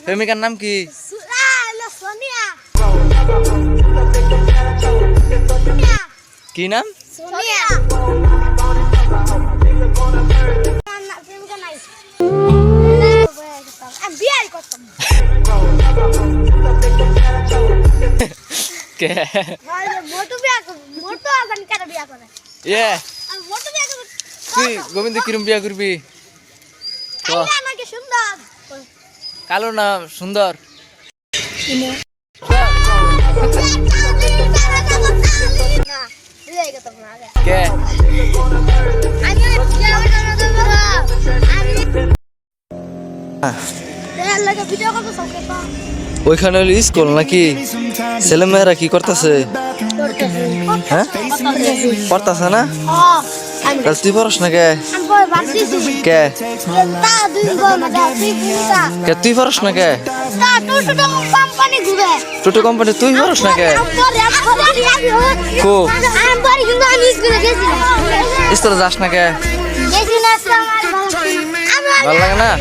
প্রেমিকার নাম কি? সোনিয়া। কি নাম? সোনিয়া। প্রেমিকা নাই। আমি বিয়ে করতাম। কে? মোটু বিয়ে করব। মোটু আবার কেন বিয়ে করে? আমি মোটু বিয়ে করব। তুই গোবিন্দ কিরম বিয়া করবি? কাইলা নাকি সুন্দর? কালো না সুন্দর? না, বিয়ে করতাম না আগে। কে? আমি বিয়ে করতাম না। আমি লাগে ভিডিও করব সবকে তো। ওইখানে হলো স্কুল নাকি? ছেলেমেয়েরা কি করতেছে? হ্যাঁ পড়তাছে না? তাহলে তুই পড়স না কে? কে? কে তুই পড়স না কে? টোটো কোম্পানি তুই পড়স না কে? কো স্কুলে যাস না কে? ভালো লাগে না?